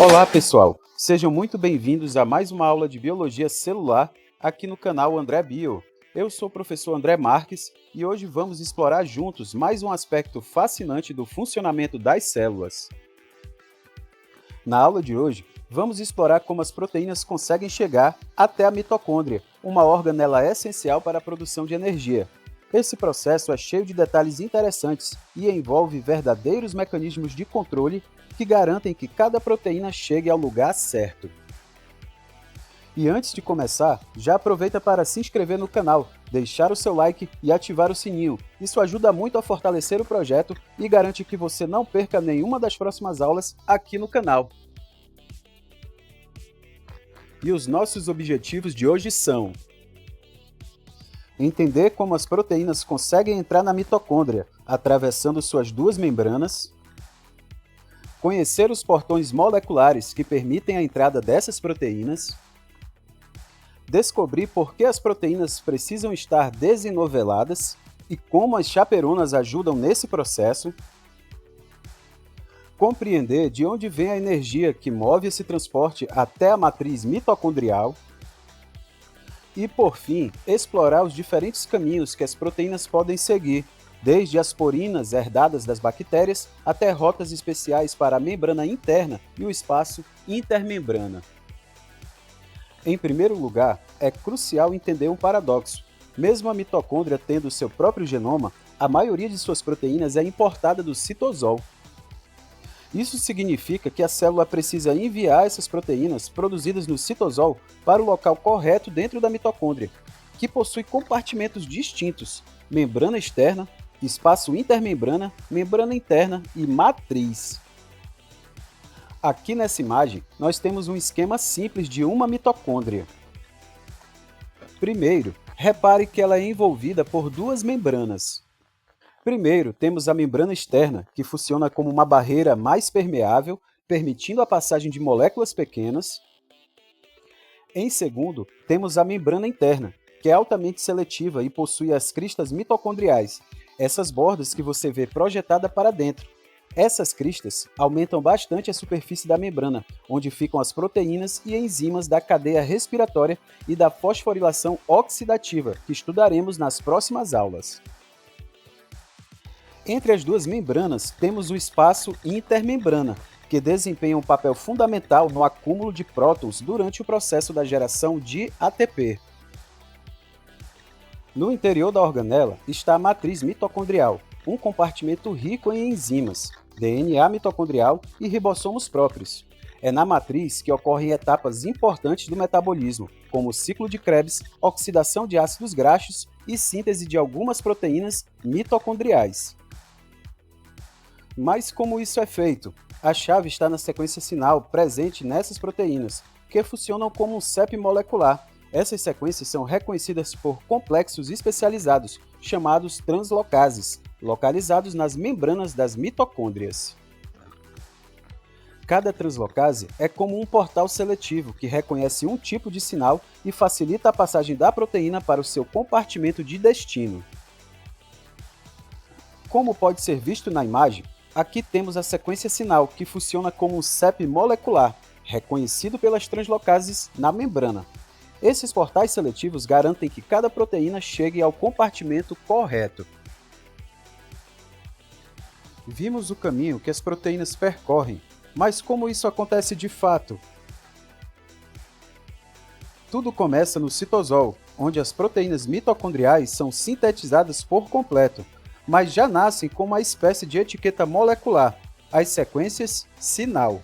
Olá, pessoal! Sejam muito bem-vindos a mais uma aula de Biologia Celular aqui no canal André Bio. Eu sou o professor André Marques e hoje vamos explorar juntos mais um aspecto fascinante do funcionamento das células. Na aula de hoje, vamos explorar como as proteínas conseguem chegar até a mitocôndria, uma organela essencial para a produção de energia. Esse processo é cheio de detalhes interessantes e envolve verdadeiros mecanismos de controle que garantem que cada proteína chegue ao lugar certo. E antes de começar, já aproveita para se inscrever no canal, deixar o seu like e ativar o sininho. Isso ajuda muito a fortalecer o projeto e garante que você não perca nenhuma das próximas aulas aqui no canal. E os nossos objetivos de hoje são: entender como as proteínas conseguem entrar na mitocôndria, atravessando suas duas membranas, conhecer os portões moleculares que permitem a entrada dessas proteínas, descobrir por que as proteínas precisam estar desenoveladas e como as chaperonas ajudam nesse processo, compreender de onde vem a energia que move esse transporte até a matriz mitocondrial e, por fim, explorar os diferentes caminhos que as proteínas podem seguir, desde as porinas herdadas das bactérias até rotas especiais para a membrana interna e o espaço intermembrana. Em primeiro lugar, é crucial entender um paradoxo. Mesmo a mitocôndria tendo seu próprio genoma, a maioria de suas proteínas é importada do citosol. Isso significa que a célula precisa enviar essas proteínas produzidas no citosol para o local correto dentro da mitocôndria, que possui compartimentos distintos: membrana externa, espaço intermembrana, membrana interna e matriz. Aqui nessa imagem, nós temos um esquema simples de uma mitocôndria. Primeiro, repare que ela é envolvida por duas membranas. Primeiro, temos a membrana externa, que funciona como uma barreira mais permeável, permitindo a passagem de moléculas pequenas. Em segundo, temos a membrana interna, que é altamente seletiva e possui as cristas mitocondriais, essas bordas que você vê projetada para dentro. Essas cristas aumentam bastante a superfície da membrana, onde ficam as proteínas e enzimas da cadeia respiratória e da fosforilação oxidativa, que estudaremos nas próximas aulas. Entre as duas membranas, temos o espaço intermembrana, que desempenha um papel fundamental no acúmulo de prótons durante o processo da geração de ATP. No interior da organela está a matriz mitocondrial, um compartimento rico em enzimas, DNA mitocondrial e ribossomos próprios. É na matriz que ocorrem etapas importantes do metabolismo, como o ciclo de Krebs, oxidação de ácidos graxos e síntese de algumas proteínas mitocondriais. Mas como isso é feito? A chave está na sequência sinal presente nessas proteínas, que funcionam como um CEP molecular. Essas sequências são reconhecidas por complexos especializados, chamados translocases, localizados nas membranas das mitocôndrias. Cada translocase é como um portal seletivo que reconhece um tipo de sinal e facilita a passagem da proteína para o seu compartimento de destino. Como pode ser visto na imagem, aqui temos a sequência sinal, que funciona como um CEP molecular, reconhecido pelas translocases na membrana. Esses portais seletivos garantem que cada proteína chegue ao compartimento correto. Vimos o caminho que as proteínas percorrem, mas como isso acontece de fato? Tudo começa no citosol, onde as proteínas mitocondriais são sintetizadas por completo, mas já nascem com uma espécie de etiqueta molecular, as sequências sinal.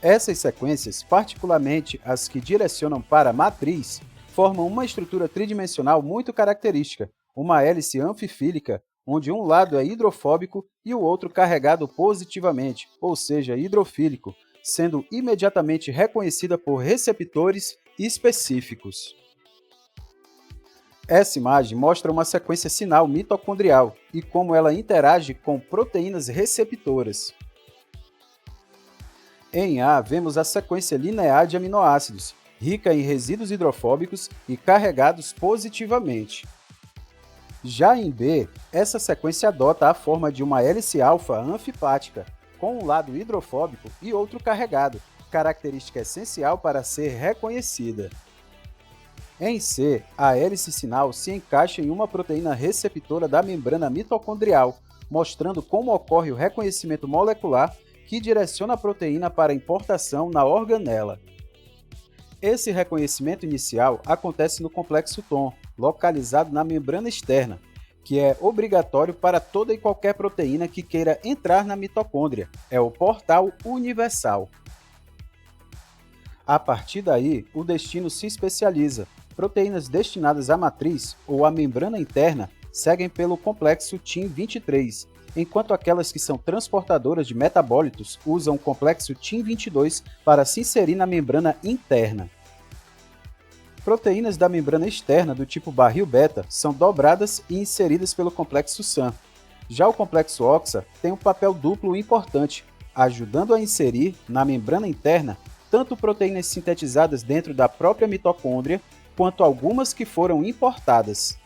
Essas sequências, particularmente as que direcionam para a matriz, formam uma estrutura tridimensional muito característica, uma hélice anfifílica, onde um lado é hidrofóbico e o outro carregado positivamente, ou seja, hidrofílico, sendo imediatamente reconhecida por receptores específicos. Essa imagem mostra uma sequência sinal mitocondrial e como ela interage com proteínas receptoras. Em A, vemos a sequência linear de aminoácidos, rica em resíduos hidrofóbicos e carregados positivamente. Já em B, essa sequência adota a forma de uma hélice alfa anfipática, com um lado hidrofóbico e outro carregado, característica essencial para ser reconhecida. Em C, a hélice sinal se encaixa em uma proteína receptora da membrana mitocondrial, mostrando como ocorre o reconhecimento molecular que direciona a proteína para importação na organela. Esse reconhecimento inicial acontece no complexo TOM, localizado na membrana externa, que é obrigatório para toda e qualquer proteína que queira entrar na mitocôndria. É o portal universal. A partir daí, o destino se especializa. Proteínas destinadas à matriz ou à membrana interna seguem pelo complexo TIM23, enquanto aquelas que são transportadoras de metabólitos usam o complexo TIM22 para se inserir na membrana interna. Proteínas da membrana externa do tipo barril beta são dobradas e inseridas pelo complexo SAM. Já o complexo OXA tem um papel duplo importante, ajudando a inserir na membrana interna tanto proteínas sintetizadas dentro da própria mitocôndria, quanto algumas que foram importadas.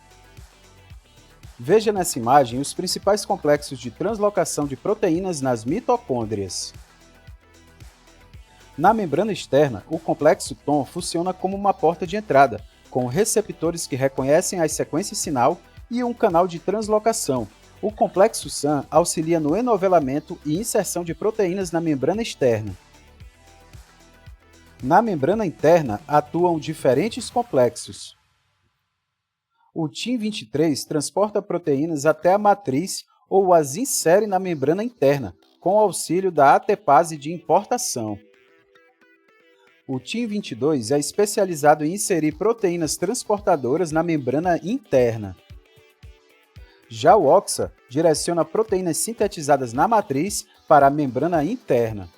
Veja nessa imagem os principais complexos de translocação de proteínas nas mitocôndrias. Na membrana externa, o complexo TOM funciona como uma porta de entrada, com receptores que reconhecem as sequências sinal e um canal de translocação. O complexo SAM auxilia no enovelamento e inserção de proteínas na membrana externa. Na membrana interna atuam diferentes complexos. O TIM23 transporta proteínas até a matriz ou as insere na membrana interna, com o auxílio da ATPase de importação. O TIM22 é especializado em inserir proteínas transportadoras na membrana interna. Já o OXA direciona proteínas sintetizadas na matriz para a membrana interna.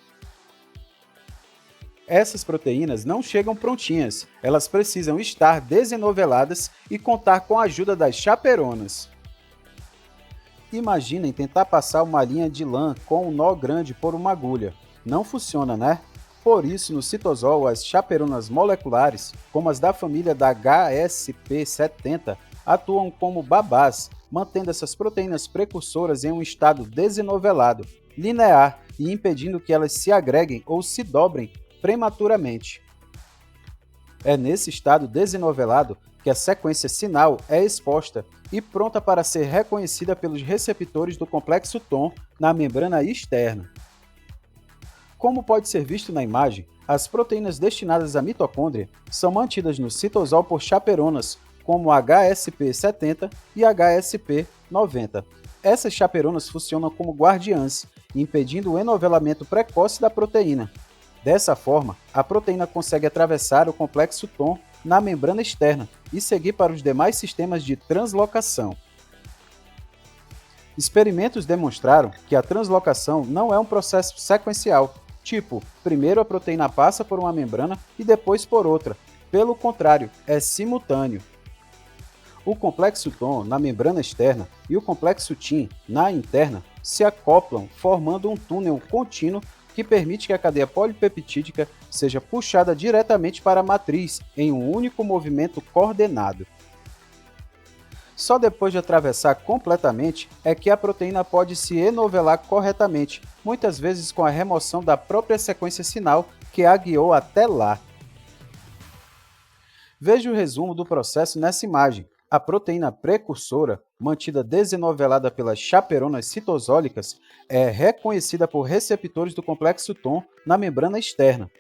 Essas proteínas não chegam prontinhas, elas precisam estar desenoveladas e contar com a ajuda das chaperonas. Imaginem tentar passar uma linha de lã com um nó grande por uma agulha. Não funciona, né? Por isso, no citosol, as chaperonas moleculares, como as da família da HSP70, atuam como babás, mantendo essas proteínas precursoras em um estado desenovelado, linear e impedindo que elas se agreguem ou se dobrem prematuramente. É nesse estado desenovelado que a sequência sinal é exposta e pronta para ser reconhecida pelos receptores do complexo TOM na membrana externa. Como pode ser visto na imagem, as proteínas destinadas à mitocôndria são mantidas no citosol por chaperonas, como HSP70 e HSP90. Essas chaperonas funcionam como guardiãs, impedindo o enovelamento precoce da proteína. Dessa forma, a proteína consegue atravessar o complexo TOM na membrana externa e seguir para os demais sistemas de translocação. Experimentos demonstraram que a translocação não é um processo sequencial, tipo, primeiro a proteína passa por uma membrana e depois por outra. Pelo contrário, é simultâneo. O complexo TOM na membrana externa e o complexo TIM na interna se acoplam, formando um túnel contínuo que permite que a cadeia polipeptídica seja puxada diretamente para a matriz em um único movimento coordenado. Só depois de atravessar completamente é que a proteína pode se enovelar corretamente, muitas vezes com a remoção da própria sequência sinal que a guiou até lá. Veja o resumo do processo nessa imagem. A proteína precursora, mantida desenovelada pelas chaperonas citosólicas, é reconhecida por receptores do complexo TOM na membrana externa.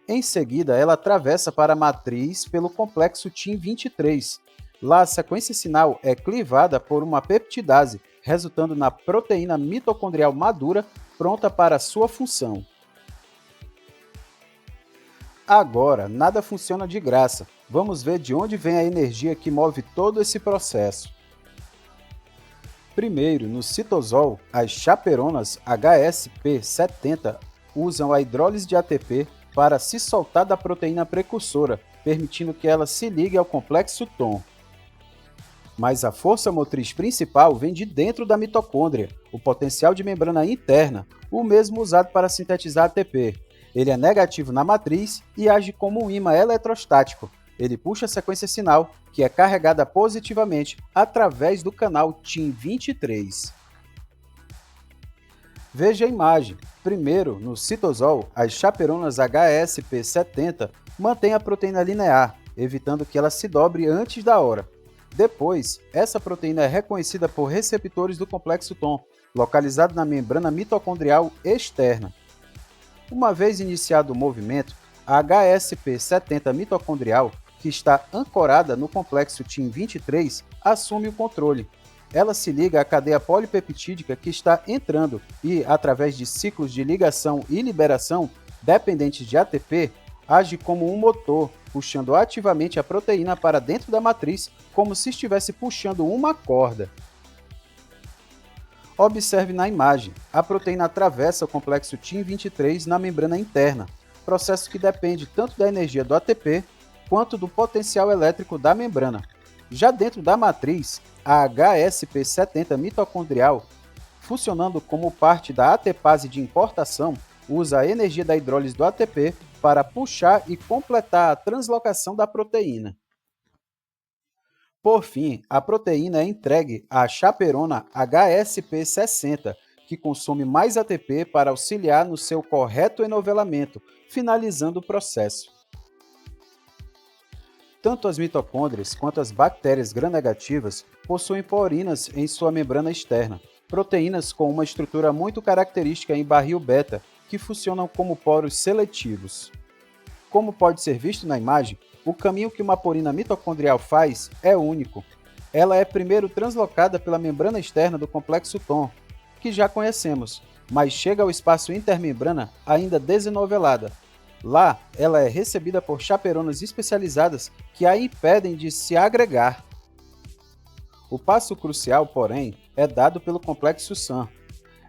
Em seguida, ela atravessa para a matriz pelo complexo TIM23. Lá, a sequência sinal é clivada por uma peptidase, resultando na proteína mitocondrial madura pronta para sua função. Agora, nada funciona de graça. Vamos ver de onde vem a energia que move todo esse processo. Primeiro, no citosol, as chaperonas HSP70 usam a hidrólise de ATP para se soltar da proteína precursora, permitindo que ela se ligue ao complexo TOM. Mas a força motriz principal vem de dentro da mitocôndria, o potencial de membrana interna, o mesmo usado para sintetizar ATP. Ele é negativo na matriz e age como um ímã eletrostático. Ele puxa a sequência sinal, que é carregada positivamente através do canal TIM23. Veja a imagem. Primeiro, no citosol, as chaperonas HSP70 mantêm a proteína linear, evitando que ela se dobre antes da hora. Depois, essa proteína é reconhecida por receptores do complexo TOM, localizado na membrana mitocondrial externa. Uma vez iniciado o movimento, a HSP70 mitocondrial, que está ancorada no complexo TIM23, assume o controle. Ela se liga à cadeia polipeptídica que está entrando e, através de ciclos de ligação e liberação dependentes de ATP, age como um motor, puxando ativamente a proteína para dentro da matriz, como se estivesse puxando uma corda. Observe na imagem, a proteína atravessa o complexo TIM23 na membrana interna, processo que depende tanto da energia do ATP quanto do potencial elétrico da membrana. Já dentro da matriz, a HSP70 mitocondrial, funcionando como parte da ATPase de importação, usa a energia da hidrólise do ATP para puxar e completar a translocação da proteína. Por fim, a proteína é entregue à chaperona HSP60, que consome mais ATP para auxiliar no seu correto enovelamento, finalizando o processo. Tanto as mitocôndrias quanto as bactérias gram-negativas possuem porinas em sua membrana externa, proteínas com uma estrutura muito característica em barril beta, que funcionam como poros seletivos. Como pode ser visto na imagem, o caminho que uma porina mitocondrial faz é único. Ela é primeiro translocada pela membrana externa do complexo TOM, que já conhecemos, mas chega ao espaço intermembrana ainda desenovelada. Lá, ela é recebida por chaperonas especializadas que a impedem de se agregar. O passo crucial, porém, é dado pelo complexo SAM.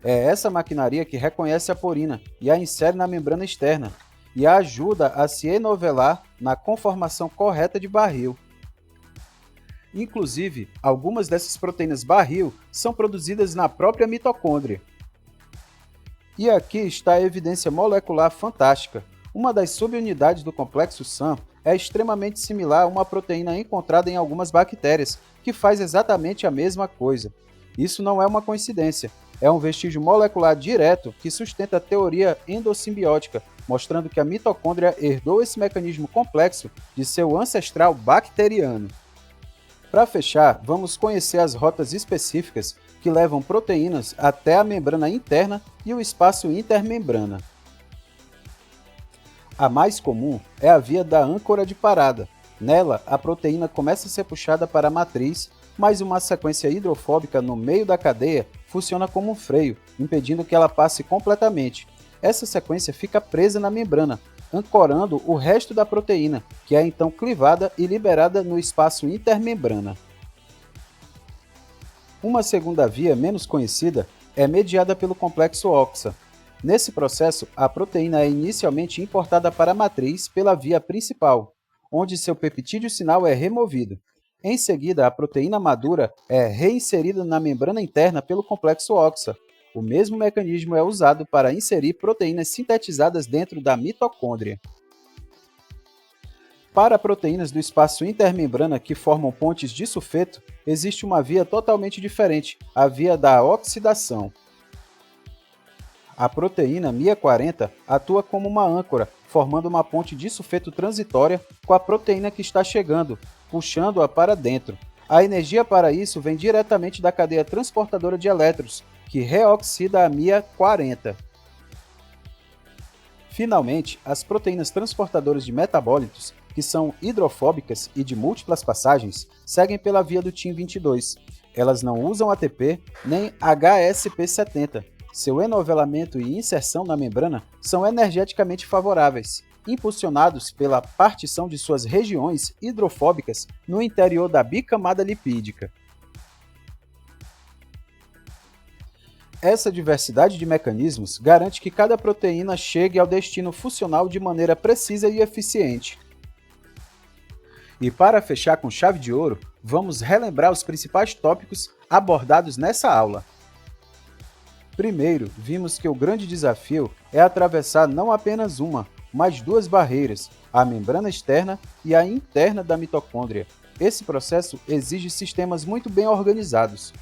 É essa maquinaria que reconhece a porina e a insere na membrana externa, e a ajuda a se enovelar na conformação correta de barril. Inclusive, algumas dessas proteínas barril são produzidas na própria mitocôndria. E aqui está a evidência molecular fantástica. Uma das subunidades do complexo SAM é extremamente similar a uma proteína encontrada em algumas bactérias, que faz exatamente a mesma coisa. Isso não é uma coincidência, é um vestígio molecular direto que sustenta a teoria endossimbiótica, mostrando que a mitocôndria herdou esse mecanismo complexo de seu ancestral bacteriano. Para fechar, vamos conhecer as rotas específicas que levam proteínas até a membrana interna e o espaço intermembrana. A mais comum é a via da âncora de parada. Nela, a proteína começa a ser puxada para a matriz, mas uma sequência hidrofóbica no meio da cadeia funciona como um freio, impedindo que ela passe completamente. Essa sequência fica presa na membrana, ancorando o resto da proteína, que é então clivada e liberada no espaço intermembrana. Uma segunda via, menos conhecida, é mediada pelo complexo OXA. Nesse processo, a proteína é inicialmente importada para a matriz pela via principal, onde seu peptídeo sinal é removido. Em seguida, a proteína madura é reinserida na membrana interna pelo complexo OXA. O mesmo mecanismo é usado para inserir proteínas sintetizadas dentro da mitocôndria. Para proteínas do espaço intermembrana que formam pontes de sulfeto, existe uma via totalmente diferente, a via da oxidação. A proteína MIA40 atua como uma âncora, formando uma ponte de sulfeto transitória com a proteína que está chegando, puxando-a para dentro. A energia para isso vem diretamente da cadeia transportadora de elétrons, que reoxida a MIA40. Finalmente, as proteínas transportadoras de metabólitos, que são hidrofóbicas e de múltiplas passagens, seguem pela via do TIM22. Elas não usam ATP nem HSP70. Seu enovelamento e inserção na membrana são energeticamente favoráveis, impulsionados pela partição de suas regiões hidrofóbicas no interior da bicamada lipídica. Essa diversidade de mecanismos garante que cada proteína chegue ao destino funcional de maneira precisa e eficiente. E para fechar com chave de ouro, vamos relembrar os principais tópicos abordados nessa aula. Primeiro, vimos que o grande desafio é atravessar não apenas uma, mas duas barreiras, a membrana externa e a interna da mitocôndria. Esse processo exige sistemas muito bem organizados.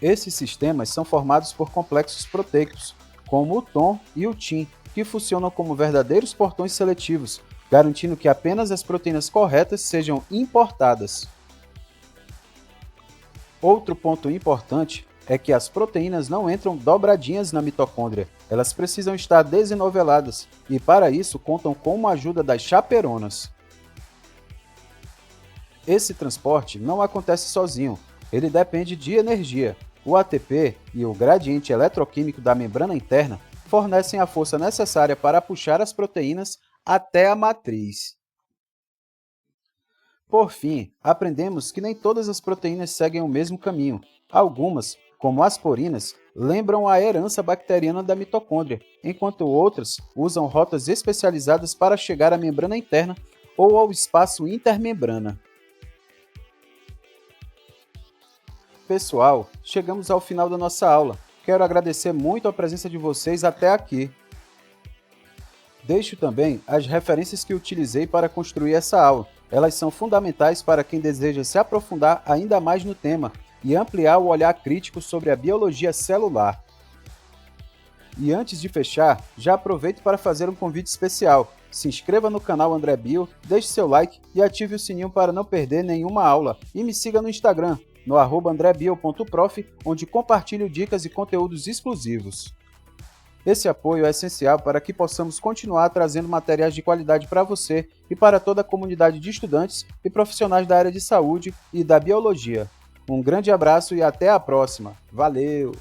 Esses sistemas são formados por complexos proteicos, como o TOM e o TIM, que funcionam como verdadeiros portões seletivos, garantindo que apenas as proteínas corretas sejam importadas. Outro ponto importante é que as proteínas não entram dobradinhas na mitocôndria, elas precisam estar desenoveladas e, para isso, contam com a ajuda das chaperonas. Esse transporte não acontece sozinho, ele depende de energia. O ATP e o gradiente eletroquímico da membrana interna fornecem a força necessária para puxar as proteínas até a matriz. Por fim, aprendemos que nem todas as proteínas seguem o mesmo caminho. Algumas, como as porinas, lembram a herança bacteriana da mitocôndria, enquanto outras usam rotas especializadas para chegar à membrana interna ou ao espaço intermembrana. Pessoal, chegamos ao final da nossa aula. Quero agradecer muito a presença de vocês até aqui. Deixo também as referências que utilizei para construir essa aula. Elas são fundamentais para quem deseja se aprofundar ainda mais no tema e ampliar o olhar crítico sobre a biologia celular. E antes de fechar, já aproveito para fazer um convite especial. Se inscreva no canal André Bio, deixe seu like e ative o sininho para não perder nenhuma aula. E me siga no Instagram, no @andrebio.prof, onde compartilho dicas e conteúdos exclusivos. Esse apoio é essencial para que possamos continuar trazendo materiais de qualidade para você e para toda a comunidade de estudantes e profissionais da área de saúde e da biologia. Um grande abraço e até a próxima. Valeu!